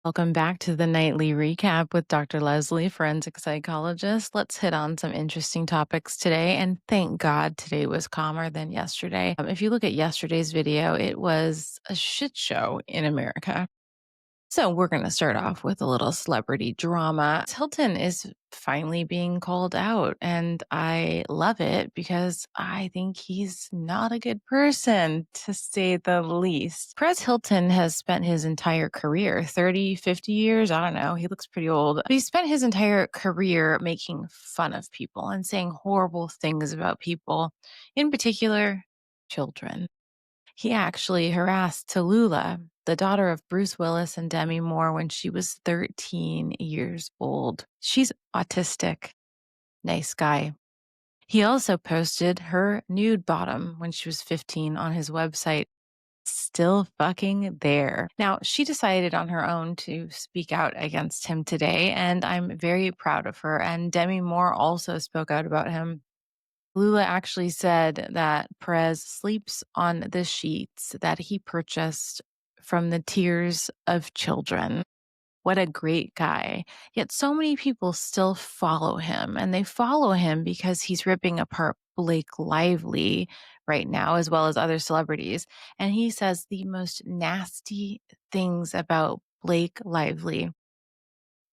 Welcome back to the nightly recap with Dr. Leslie, forensic psychologist. Let's hit on some interesting topics today. And thank God today was calmer than yesterday. If you look at yesterday's video, it was a shit show in America. So we're going to start off with a little celebrity drama. Hilton is finally being called out, and I love it because I think he's not a good person, to say the least. Perez Hilton has spent his entire career, 30, 50 years, I don't know, he looks pretty old. But he spent his entire career making fun of people and saying horrible things about people, in particular, children. He actually harassed Tallulah, the daughter of Bruce Willis and Demi Moore, when she was 13 years old. She's autistic. Nice guy. He also posted her nude bottom when she was 15 on his website. Still fucking there. Now, she decided on her own to speak out against him today, and I'm very proud of her. And Demi Moore also spoke out about him. Lula actually said that Perez sleeps on the sheets that he purchased from the tears of children. What a great guy. Yet so many people still follow him, and they follow him because he's ripping apart Blake Lively right now, as well as other celebrities. And he says the most nasty things about Blake Lively.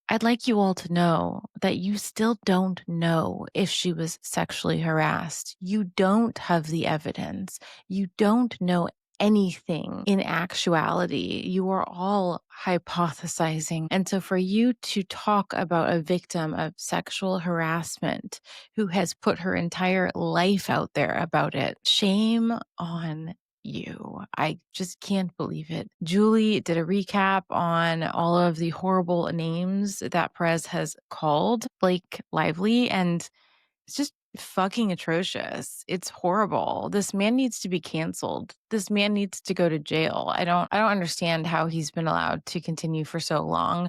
I'd like you all to know that you still don't know if she was sexually harassed. You don't have the evidence. You don't know anything in actuality. You are all hypothesizing. And so for you to talk about a victim of sexual harassment who has put her entire life out there about it, shame on you. I just can't believe it. Julie did a recap on all of the horrible names that Perez has called Blake Lively, and it's just fucking atrocious. It's horrible. This man needs to be canceled. This man needs to go to jail. I don't understand how he's been allowed to continue for so long.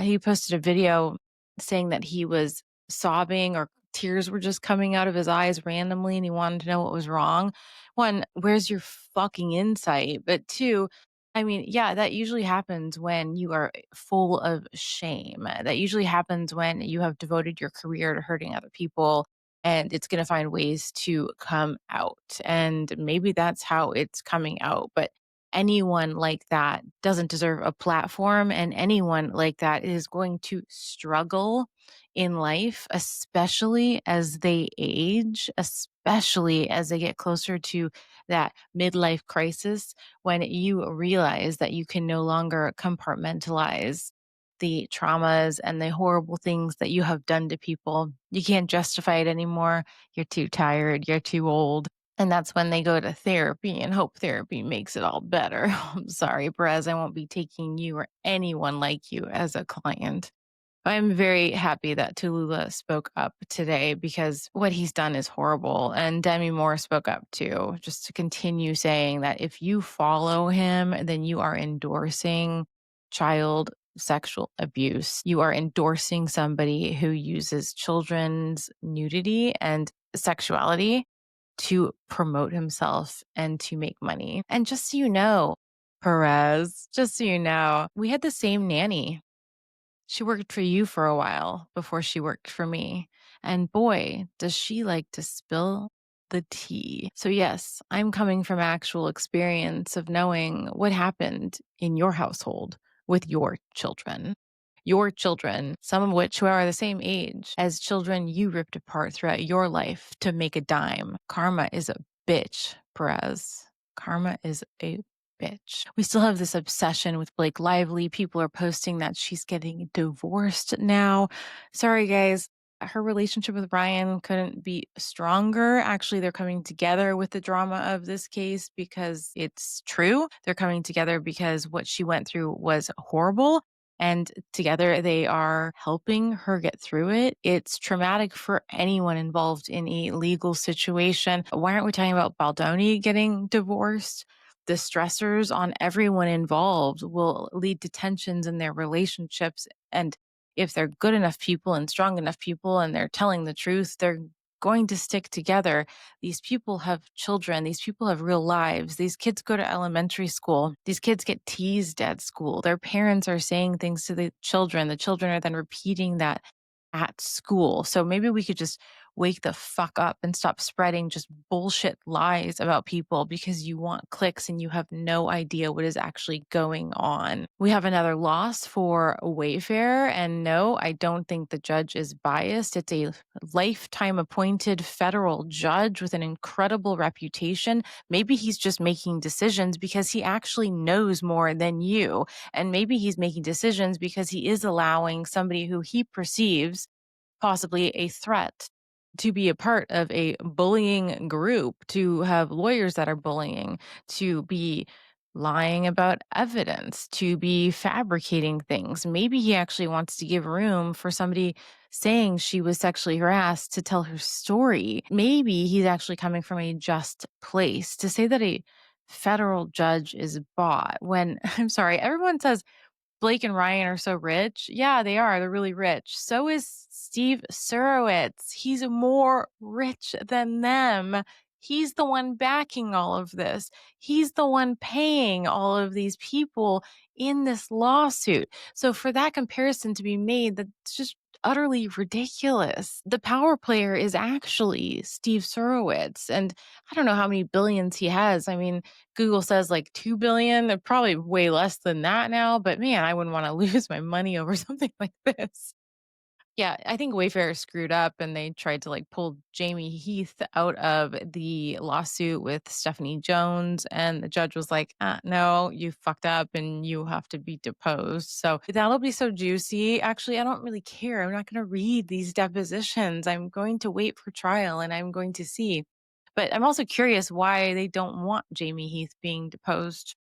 He posted a video saying that he was sobbing, or tears were just coming out of his eyes randomly, and he wanted to know what was wrong. One, where's your fucking insight? But two, I mean, yeah, that usually happens when you are full of shame. That usually happens when you have devoted your career to hurting other people, and it's going to find ways to come out. And maybe that's how it's coming out. But anyone like that doesn't deserve a platform, and anyone like that is going to struggle in life, especially as they age, especially as they get closer to that midlife crisis, when you realize that you can no longer compartmentalize the traumas and the horrible things that you have done to people. You can't justify it anymore. You're too tired. You're too old. And that's when they go to therapy and hope therapy makes it all better. I'm sorry, Perez, I won't be taking you or anyone like you as a client. I'm very happy that Tallulah spoke up today, because what he's done is horrible. And Demi Moore spoke up too, just to continue saying that if you follow him, then you are endorsing child sexual abuse. You are endorsing somebody who uses children's nudity and sexuality to promote himself and to make money. And just so you know, Perez, just so you know, we had the same nanny. She worked for you for a while before she worked for me. And boy, does she like to spill the tea. So yes, I'm coming from actual experience of knowing what happened in your household with your children. Your children, some of which who are the same age as children you ripped apart throughout your life to make a dime. Karma is a bitch, Perez. Karma is a bitch. We still have this obsession with Blake Lively. People are posting that she's getting divorced now. Sorry, guys. Her relationship with Ryan couldn't be stronger. Actually, they're coming together with the drama of this case because it's true. They're coming together because what she went through was horrible. And together they are helping her get through it. It's traumatic for anyone involved in a legal situation. Why aren't we talking about Baldoni getting divorced? The stressors on everyone involved will lead to tensions in their relationships. And if they're good enough people and strong enough people and they're telling the truth, they're going to stick together. These people have children, these people have real lives. These kids go to elementary school. These kids get teased at school. Their parents are saying things to the children. The children are then repeating that at school. So maybe we could just wake the fuck up and stop spreading just bullshit lies about people because you want clicks and you have no idea what is actually going on. We have another loss for Wayfair. And no, I don't think the judge is biased. It's a lifetime appointed federal judge with an incredible reputation. Maybe he's just making decisions because he actually knows more than you. And maybe he's making decisions because he is allowing somebody who he perceives possibly a threat to be a part of a bullying group, to have lawyers that are bullying, to be lying about evidence, to be fabricating things. Maybe he actually wants to give room for somebody saying she was sexually harassed to tell her story. Maybe he's actually coming from a just place to say that a federal judge is bought when I'm sorry, everyone says Blake and Ryan are so rich. Yeah, they are. They're really rich. So is Steve Surowitz. He's more rich than them. He's the one backing all of this. He's the one paying all of these people in this lawsuit. So for that comparison to be made, that's just utterly ridiculous. The power player is actually Steve Surowitz. And I don't know how many billions he has. I mean, Google says like 2 billion. They're probably way less than that now, but man, I wouldn't want to lose my money over something like this. Yeah, I think Wayfair screwed up and they tried to like pull Jamie Heath out of the lawsuit with Stephanie Jones. And the judge was like, no, you fucked up and you have to be deposed. So that'll be so juicy. Actually, I don't really care. I'm not going to read these depositions. I'm going to wait for trial and I'm going to see. But I'm also curious why they don't want Jamie Heath being deposed.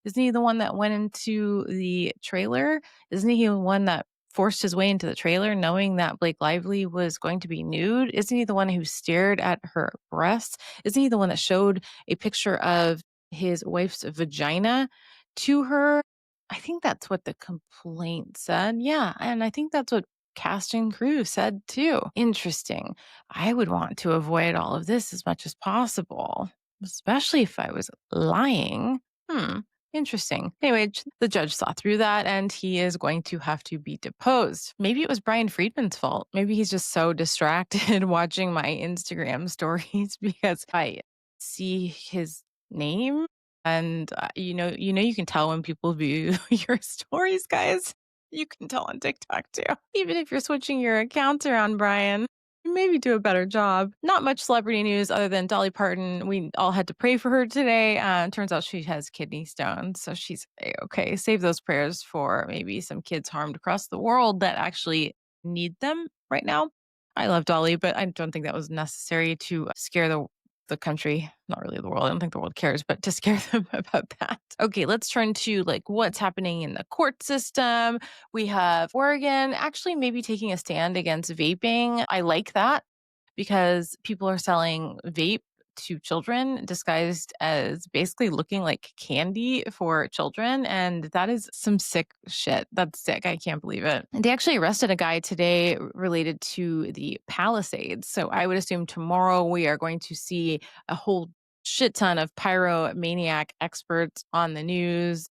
Isn't he the one that went into the trailer? Isn't he the one that forced his way into the trailer knowing that Blake Lively was going to be nude? Isn't he the one who stared at her breasts? Isn't he the one that showed a picture of his wife's vagina to her? I think that's what the complaint said. Yeah. And I think that's what cast and crew said too. Interesting. I would want to avoid all of this as much as possible, especially if I was lying. Interesting. Anyway, the judge saw through that and he is going to have to be deposed. Maybe it was Brian Friedman's fault. Maybe he's just so distracted watching my Instagram stories because I see his name and you can tell when people view your stories, guys. You can tell on TikTok too. Even if you're switching your accounts around, Brian, maybe do a better job. Not much celebrity news other than Dolly Parton. We all had to pray for her today. Turns out she has kidney stones, so she's okay. Save those prayers for maybe some kids harmed across the world that actually need them right now. I love Dolly, but I don't think that was necessary to scare the country, not really the world. I don't think the world cares, but to scare them about that. Okay, let's turn to like what's happening in the court system. We have Oregon actually maybe taking a stand against vaping. I like that because people are selling vape to children disguised as basically looking like candy for children. And that is some sick shit. That's sick. I can't believe it. And they actually arrested a guy today related to the Palisades. So I would assume tomorrow we are going to see a whole shit ton of pyromaniac experts on the news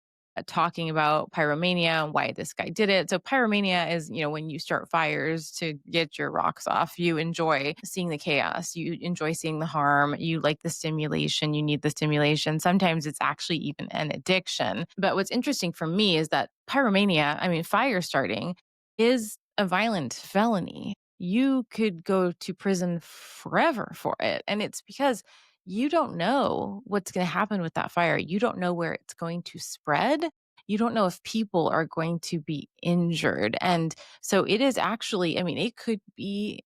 talking about pyromania and why this guy did it. So pyromania is, when you start fires to get your rocks off, you enjoy seeing the chaos, you enjoy seeing the harm, you like the stimulation, you need the stimulation. Sometimes it's actually even an addiction. But what's interesting for me is that pyromania, fire starting is a violent felony. You could go to prison forever for it. And it's because you don't know what's going to happen with that fire. You don't know where it's going to spread. You don't know if people are going to be injured. And so it is actually, it could be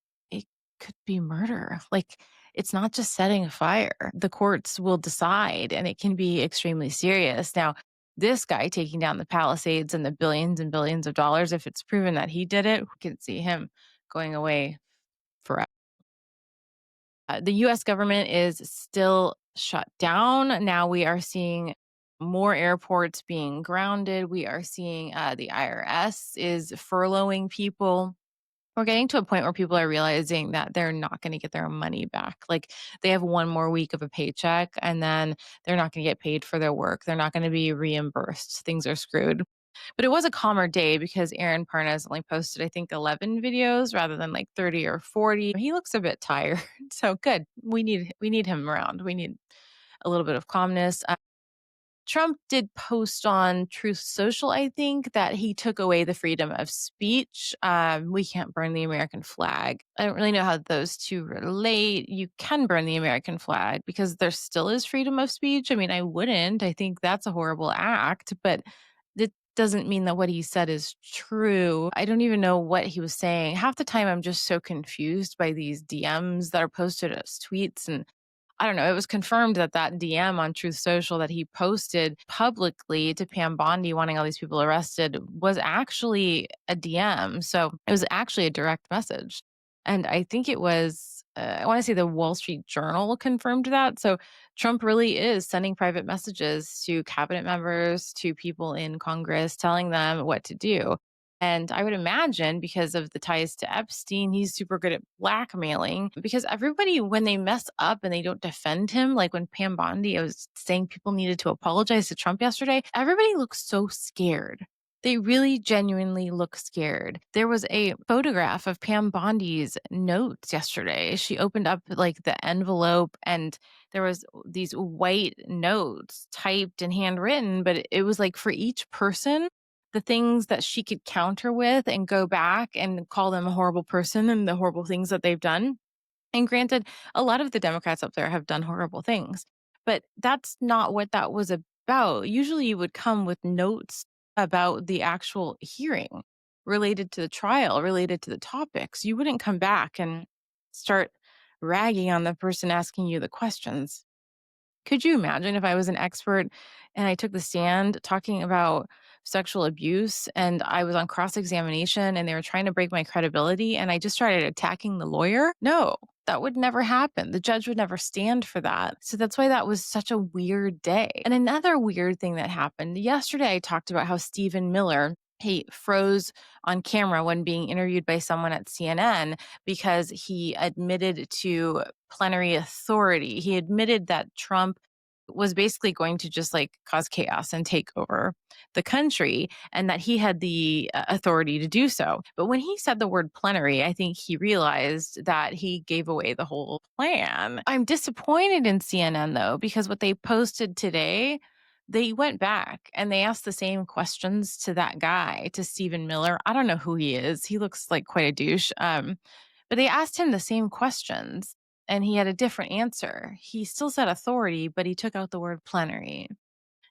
murder. Like it's not just setting a fire. The courts will decide and it can be extremely serious. Now, this guy taking down the Palisades and the billions and billions of dollars, if it's proven that he did it, we can see him going away forever. The US government is still shut down. Now we are seeing more airports being grounded. We are seeing the IRS is furloughing people. We're getting to a point where people are realizing that they're not going to get their money back. Like they have one more week of a paycheck and then they're not going to get paid for their work. They're not going to be reimbursed. Things are screwed. But it was a calmer day because Aaron Parnas only posted, I think, 11 videos rather than like 30 or 40. He looks a bit tired. So good. We need him around. We need a little bit of calmness. Trump did post on Truth Social, I think, that he took away the freedom of speech. We can't burn the American flag. I don't really know how those two relate. You can burn the American flag because there still is freedom of speech. I mean, I wouldn't. I think that's a horrible act, but it doesn't mean that what he said is true. I don't even know what he was saying. Half the time, I'm just so confused by these DMs that are posted as tweets, and I don't know. It was confirmed that that DM on Truth Social that he posted publicly to Pam Bondi wanting all these people arrested was actually a DM. So it was actually a direct message. And I think it was, I want to say the Wall Street Journal confirmed that. So Trump really is sending private messages to cabinet members, to people in Congress, telling them what to do. And I would imagine because of the ties to Epstein, he's super good at blackmailing because everybody, when they mess up and they don't defend him, like when Pam Bondi, I was saying people needed to apologize to Trump yesterday, everybody looks so scared. They really genuinely look scared. There was a photograph of Pam Bondi's notes yesterday. She opened up like the envelope and there was these white notes typed and handwritten, but it was like for each person the things that she could counter with and go back and call them a horrible person and the horrible things that they've done. And granted, a lot of the Democrats up there have done horrible things, but that's not what that was about. Usually you would come with notes about the actual hearing related to the trial, related to the topics. You wouldn't come back and start ragging on the person asking you the questions. Could you imagine if I was an expert and I took the stand talking about sexual abuse and I was on cross examination and they were trying to break my credibility and I just started attacking the lawyer? No, that would never happen. The judge would never stand for that. So that's why that was such a weird day. And another weird thing that happened yesterday, I talked about how Stephen Miller. He froze on camera when being interviewed by someone at CNN because he admitted to plenary authority. He admitted that Trump was basically going to just like cause chaos and take over the country and that he had the authority to do so. But when he said the word plenary, I think he realized that he gave away the whole plan. I'm disappointed in CNN though, because what they posted today, they went back and they asked the same questions to that guy, to Stephen Miller. I don't know who he is. He looks like quite a douche. But they asked him the same questions and he had a different answer. He still said authority, but he took out the word plenary.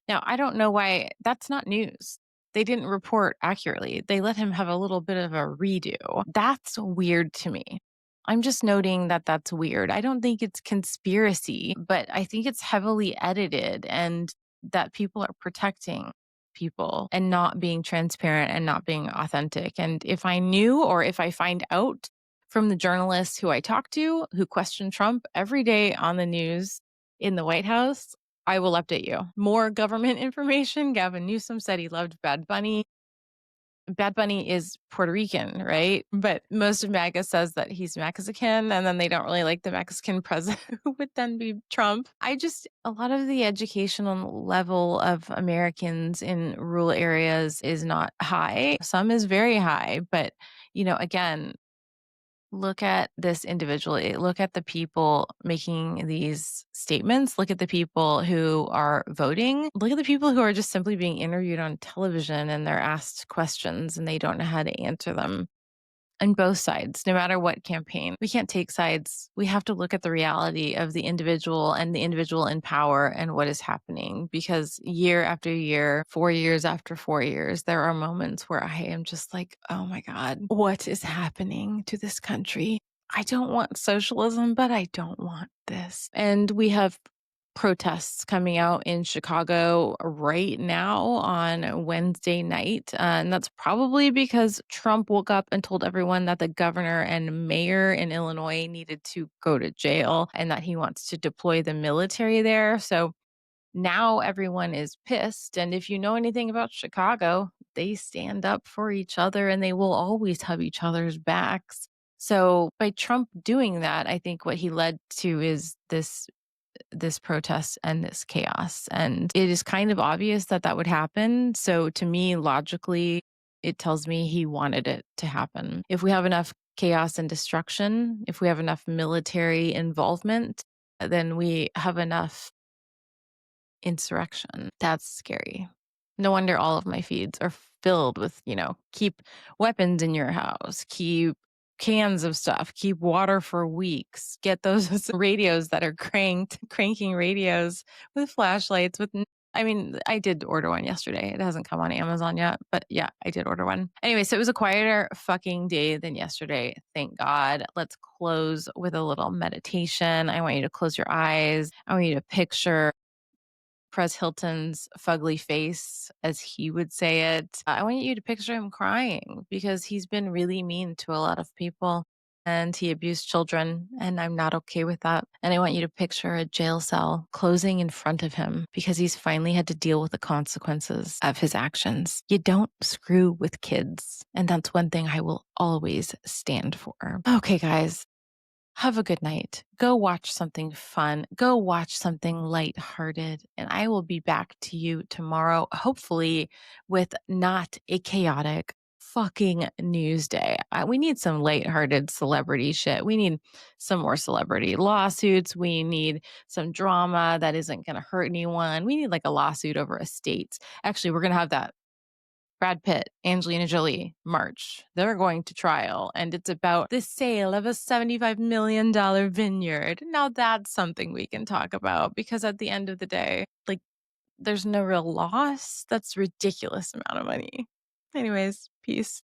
Now, I don't know why that's not news. They didn't report accurately. They let him have a little bit of a redo. That's weird to me. I'm just noting that that's weird. I don't think it's conspiracy, but I think it's heavily edited and that people are protecting people and not being transparent and not being authentic. And if I knew or if I find out from the journalists who I talk to who question Trump every day on the news in the White House, I will update you. More government information. Gavin Newsom said he loved Bad Bunny. Bad Bunny is Puerto Rican, right? But most of MAGA says that he's Mexican, and then they don't really like the Mexican president, who would then be Trump. A lot of the educational level of Americans in rural areas is not high. Some is very high, but, again, look at this individually. Look at the people making these statements. Look at the people who are voting. Look at the people who are just simply being interviewed on television and they're asked questions and they don't know how to answer them. On both sides, no matter what campaign. We can't take sides. We have to look at the reality of the individual and the individual in power and what is happening. Because year after year, 4 years after 4 years, there are moments where I am just like, oh my God, what is happening to this country? I don't want socialism, but I don't want this. And we have protests coming out in Chicago right now on Wednesday night. And that's probably because Trump woke up and told everyone that the governor and mayor in Illinois needed to go to jail and that he wants to deploy the military there. So now everyone is pissed. And if you know anything about Chicago, they stand up for each other and they will always have each other's backs. So by Trump doing that, I think what he led to is this protest and this chaos. And it is kind of obvious that that would happen. So to me, logically, it tells me he wanted it to happen. If we have enough chaos and destruction, if we have enough military involvement, then we have enough insurrection. That's scary. No wonder all of my feeds are filled with, keep weapons in your house, keep cans of stuff, keep water for weeks, get those radios that are cranking radios with flashlights I mean, I did order one yesterday. It hasn't come on Amazon yet, but yeah, I did order one. Anyway, so it was a quieter fucking day than yesterday. Thank God. Let's close with a little meditation. I want you to close your eyes. I want you to picture Perez Hilton's fugly face, as he would say it. I want you to picture him crying because he's been really mean to a lot of people and he abused children, and I'm not okay with that. And I want you to picture a jail cell closing in front of him because he's finally had to deal with the consequences of his actions. You don't screw with kids, and that's one thing I will always stand for. Okay, guys. Have a good night. Go watch something fun. Go watch something lighthearted. And I will be back to you tomorrow, hopefully with not a chaotic fucking news day. We need some lighthearted celebrity shit. We need some more celebrity lawsuits. We need some drama that isn't going to hurt anyone. We need like a lawsuit over estates. Actually, we're going to have that Brad Pitt, Angelina Jolie, March. They're going to trial, and it's about the sale of a $75 million vineyard. Now that's something we can talk about because at the end of the day, like, there's no real loss. That's ridiculous amount of money. Anyways, peace.